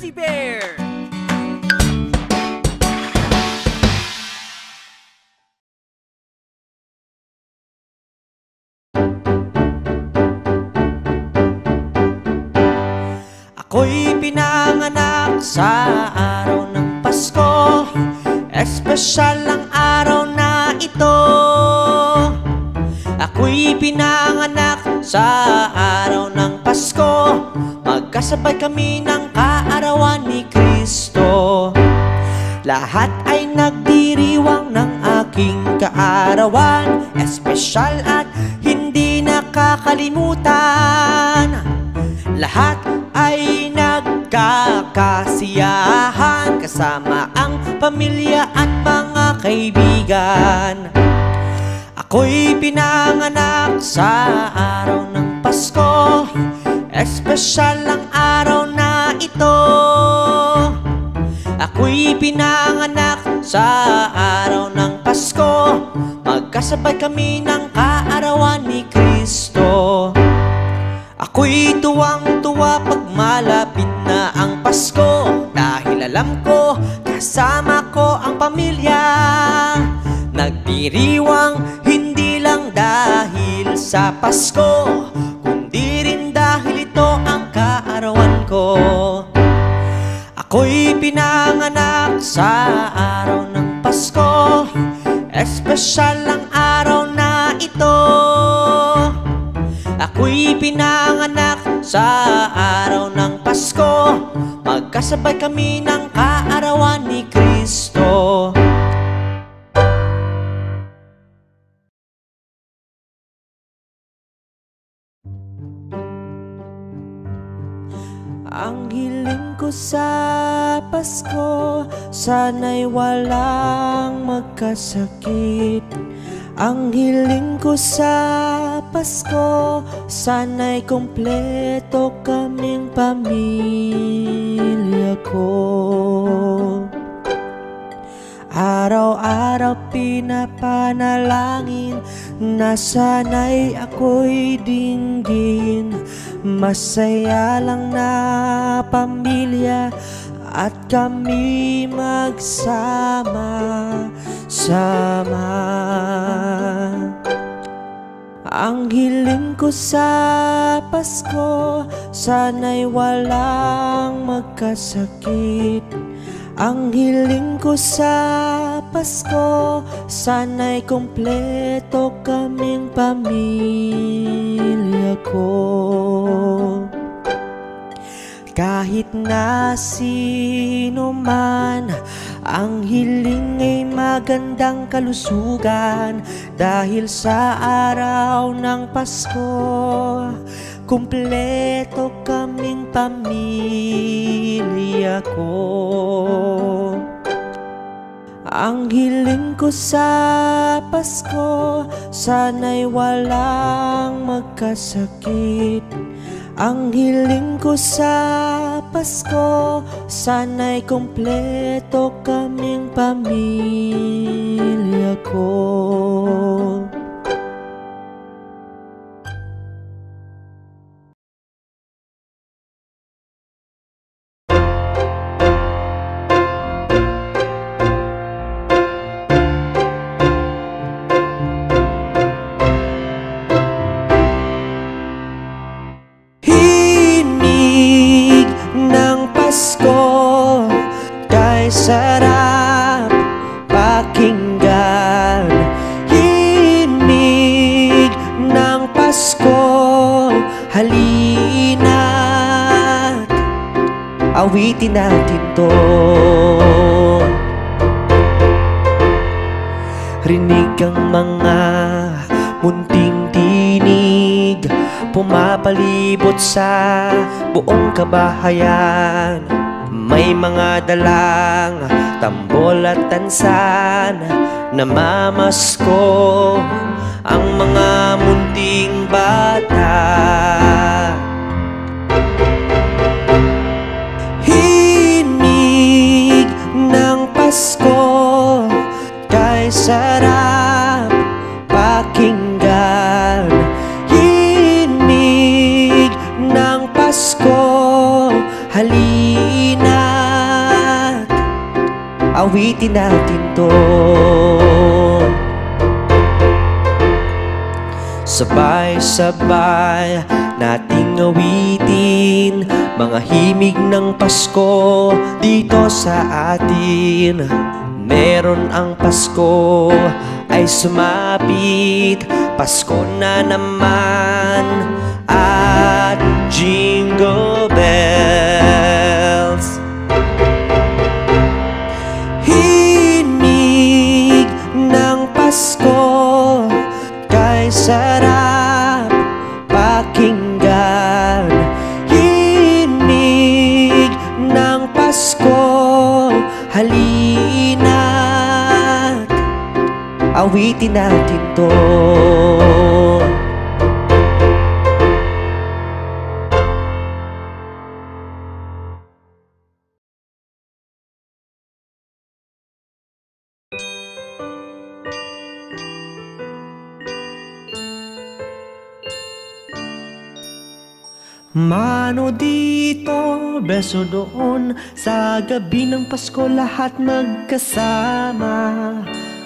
Fuzzy Bear! Ako'y pinanganak sa araw ng Pasko, espesyal ang araw na ito. Ako'y pinanganak sa araw ng Pasko, magkasabay kami ng kaarawan ni Kristo. Lahat ay nagdiriwang ng aking kaarawan, espesyal at hindi nakakalimutan. Lahat ay nagkakasiyahan, kasama ang pamilya at mga kaibigan. Ako'y pinanganak sa araw ng Pasko, espesyal ang araw na ito. Ako'y pinanganak sa araw ng Pasko, magkasabay kami ng kaarawan ni Kristo. Ako'y tuwang-tuwa pag malapit na ang Pasko, dahil alam ko kasama ko ang pamilya. Nagdiriwang hindi lang dahil sa Pasko, kundi rin dahil ito ang kaarawan ko. Ako'y pinanganak sa araw ng Pasko, espesyal ang araw na ito. Ako'y pinanganak sa araw ng Pasko, magkasabay kami ng kaarawan ni Kristo. Ang hiling ko sa Pasko, sana'y walang magkasakit. Ang hiling ko sa Pasko, sana'y kumpleto kaming pamilya ko. Araw-araw pinapanalangin na sana'y ako'y dinggin. Masaya lang na pamilya at kami magsama-sama. Ang hiling ko sa Pasko, sana'y walang magkasakit. Ang hiling ko sa Pasko, sana'y kumpleto kaming pamilya ko. Kahit na sino man, ang hiling ay magandang kalusugan. Dahil sa araw ng Pasko, kumpleto kaming pamilya ko. Ang hiling ko sa Pasko, sana'y walang magkasakit. Ang hiling ko sa Pasko, sana'y kumpleto kaming pamilya ko. Sarap pakinggan, himig ng Pasko. Halina't awitin natin to. Rinig ang mga munting tinig, pumapalibot sa buong kabahayan. May mga dalang tambol at tansan, namamasko ang mga munting bata. Hinig ng Pasko, kay sarap pakinggan. Hinig ng Pasko, halina awitin natin to. Sabay-sabay nating awitin mga himig ng Pasko dito sa atin. Meron ang Pasko ay sumapit, Pasko na naman at jingle bells. Himig ng Pasko kay sarap pakinggan. Himig ng Pasko, halina't awitin natin to. Mano dito, beso doon, sa gabi ng Pasko lahat magkasama.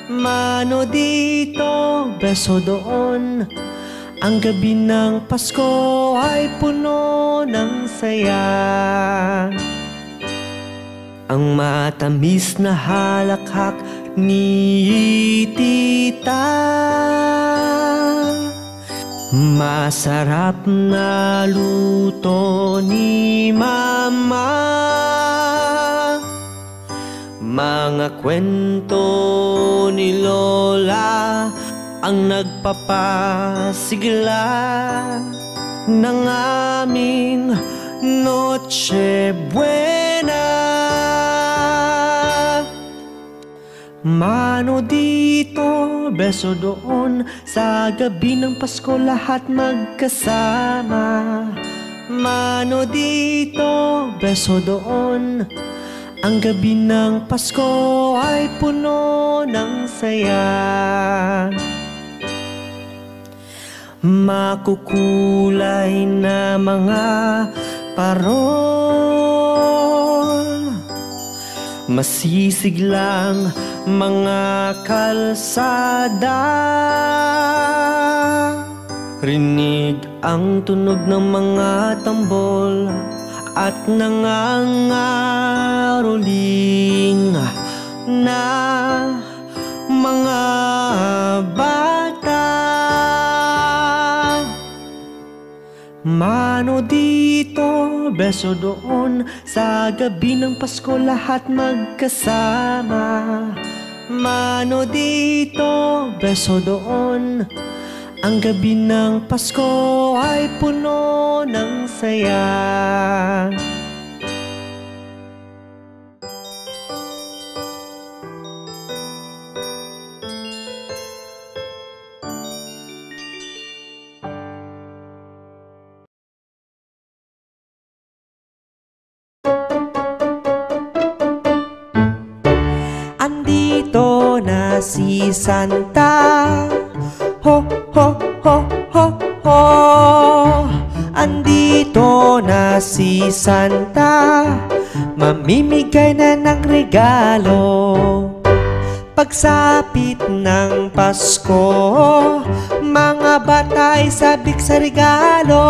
Mano dito, beso doon, ang gabi ng Pasko ay puno ng saya. Ang matamis na halakhak ni tita, masarap na luto ni mama, mga kwento ni lola ang nagpapasigla ng aming Noche Buena. Mano dito, beso doon, sa gabi ng Pasko lahat magkasama. Mano dito, beso doon, ang gabi ng Pasko ay puno ng saya. Makukulay na mga parol, masisiglang mga kalsada, rinig ang tunog ng mga tambol at nangangaroling na mga bata. Mano dito, beso doon, sa gabi ng Pasko lahat magkasama. Mano dito, beso doon, ang gabi ng Pasko ay puno ng saya. Andito na si Santa, ho ho ho ho ho. Andito na si Santa, mamimigay na ng regalo. Pagsapit ng Pasko, mga bata'y sabik sa regalo.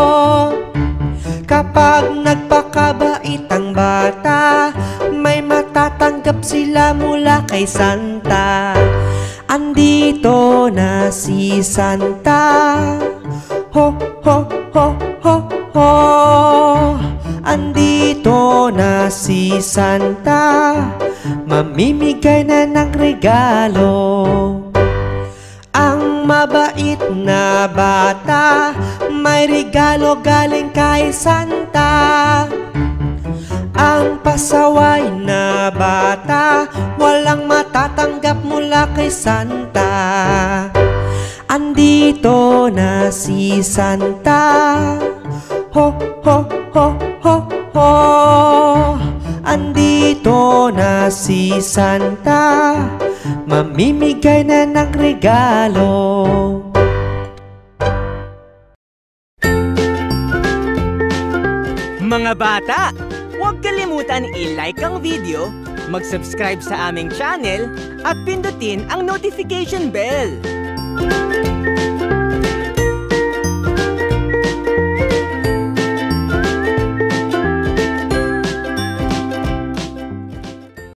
Kapag nagpakabait ang bata, may matatanggap sila mula kay Santa. Andito na si Santa, ho ho ho ho ho. Andito na si Santa, mamimigay na ng regalo. Ang mabait na bata, may regalo galing kay Santa. Ang pasaway na bata, walang matatanggap mula kay Santa. Andito na si Santa, ho ho ho ho ho. Andito na si Santa, mamimigay na ng regalo. Mga bata, huwag kalimutan i-like ang video mag-subscribe sa aming channel at pindutin ang notification bell.